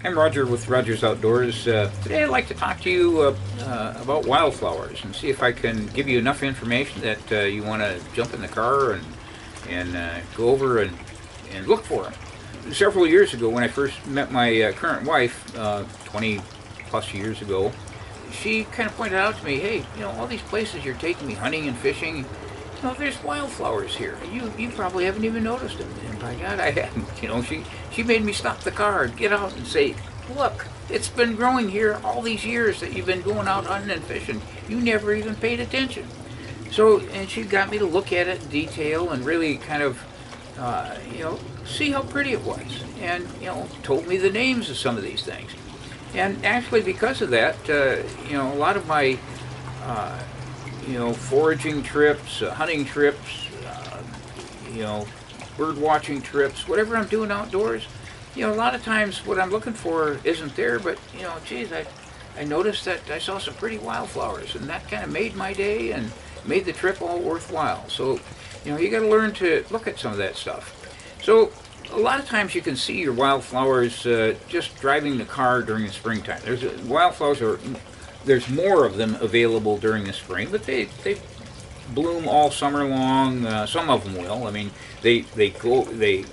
I'm Roger with Rogers Outdoors. Today I'd like to talk to you about wildflowers and see if I can give you enough information that you want to jump in the car and go over and look for them. Several years ago, when I first met my current wife, 20 plus years ago, she kind of pointed out to me, hey, all these places you're taking me hunting and fishing, there's wildflowers here. You probably haven't even noticed them. And by God, I hadn't. She made me stop the car and get out and say, look, it's been growing here all these years that you've been going out hunting and fishing. You never even paid attention. So, and she got me to look at it in detail and really kind of, see how pretty it was. And, told me the names of some of these things. And actually, because of that, a lot of my foraging trips, hunting trips, bird watching trips, whatever I'm doing outdoors, a lot of times what I'm looking for isn't there, but, geez, I noticed that I saw some pretty wildflowers, and that kind of made my day and made the trip all worthwhile. So, you got to learn to look at some of that stuff. So, a lot of times you can see your wildflowers just driving the car during the springtime. There's more of them available during the spring, but they bloom all summer long. Some of them will. I mean, they grow, they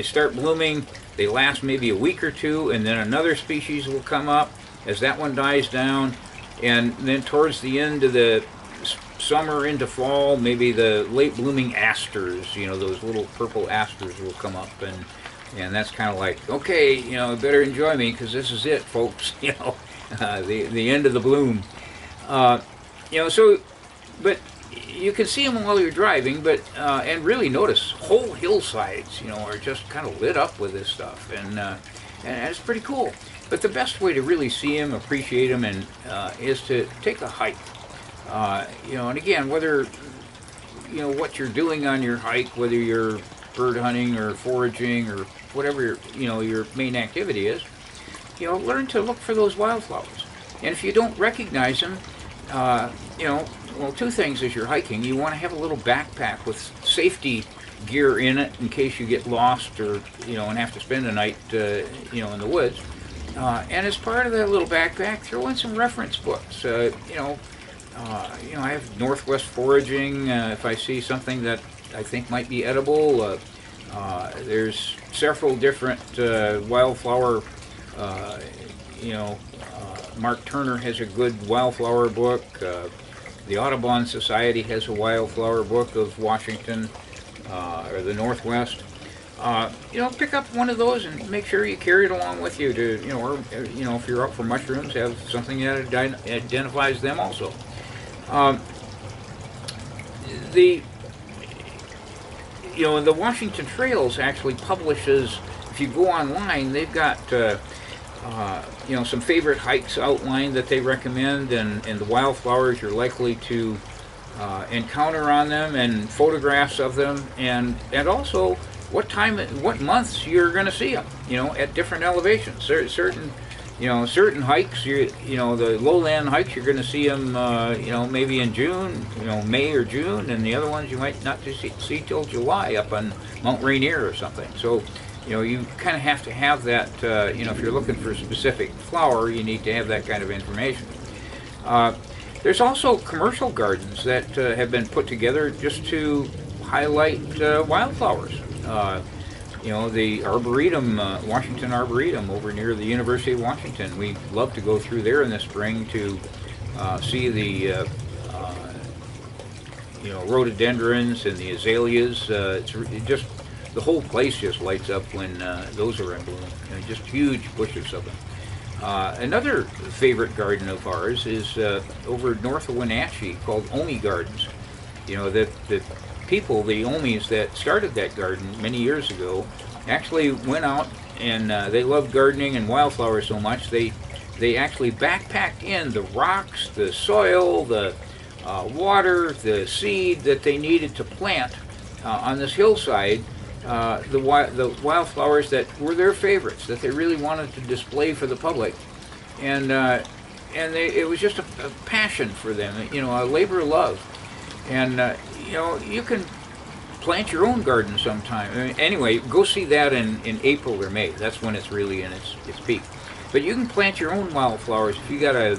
start blooming. They last maybe a week or two, and then another species will come up as that one dies down, and then towards the end of the summer into fall, maybe the late blooming asters, those little purple asters will come up, and that's kind of like, okay, better enjoy me because this is it, folks. The end of the bloom. So, but you can see them while you're driving, but and really notice whole hillsides, are just kind of lit up with this stuff, and it's pretty cool. But the best way to really see them, appreciate them, and is to take a hike. And again, whether what you're doing on your hike, whether you're bird hunting or foraging or whatever your main activity is, learn to look for those wildflowers. And if you don't recognize them, two things as you're hiking. You want to have a little backpack with safety gear in it in case you get lost or, and have to spend the night, in the woods. And as part of that little backpack, throw in some reference books. I have Northwest Foraging. If I see something that I think might be edible, there's several different wildflower. Mark Turner has a good wildflower book. The Audubon Society has a wildflower book of Washington or the Northwest. Pick up one of those and make sure you carry it along with you to, or if you're up for mushrooms, have something that identifies them also. The Washington Trails actually publishes, if you go online, they've got some favorite hikes outlined that they recommend, and the wildflowers you're likely to encounter on them, and photographs of them, and also what months you're going to see them, at different elevations. Certain hikes, the lowland hikes, you're going to see them, maybe in June, May or June, and the other ones you might not see till July up on Mount Rainier or something. So, you kind of have to have that, if you're looking for a specific flower, you need to have that kind of information. There's also commercial gardens that have been put together just to highlight wildflowers. The Arboretum, Washington Arboretum over near the University of Washington. We love to go through there in the spring to see the rhododendrons and the azaleas. Just the whole place just lights up when those are in bloom. Just huge bushes of them. Another favorite garden of ours is over north of Wenatchee called Omi Gardens. The people, the Omis that started that garden many years ago, actually went out and they loved gardening and wildflowers so much they actually backpacked in the rocks, the soil, the water, the seed that they needed to plant on this hillside. The wildflowers that were their favorites, that they really wanted to display for the public, and it was just a passion for them, a labor of love. And you can plant your own garden sometime. I mean, anyway, go see that in April or May. That's when it's really in its peak. But you can plant your own wildflowers if you got a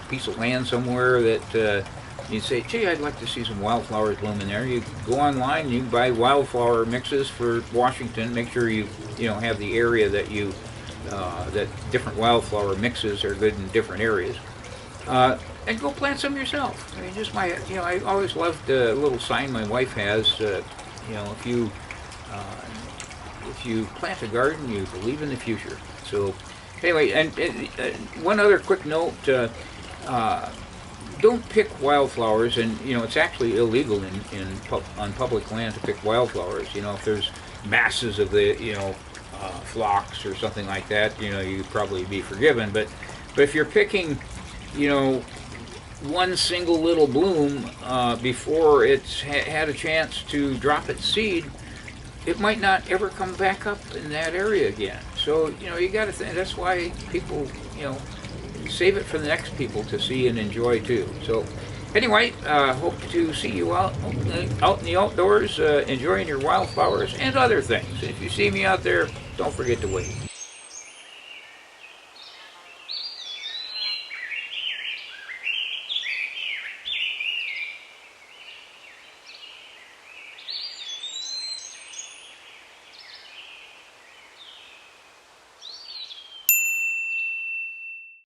piece of land somewhere that you say, gee, I'd like to see some wildflowers bloom in there. You go online, you can buy wildflower mixes for Washington. Make sure you have the area that that different wildflower mixes are good in different areas. And go plant some yourself. I mean, just I always loved a little sign my wife has. If you plant a garden, you believe in the future. So, anyway, and one other quick note: don't pick wildflowers, and it's actually illegal on public land to pick wildflowers. If there's masses of the phlox or something like that, you'd probably be forgiven. But if you're picking, one single little bloom before it's had a chance to drop its seed, it might not ever come back up in that area again. So you got to think. That's why people save it for the next people to see and enjoy too. So anyway, hope to see you out in the outdoors, enjoying your wildflowers and other things. If you see me out there, don't forget to wave.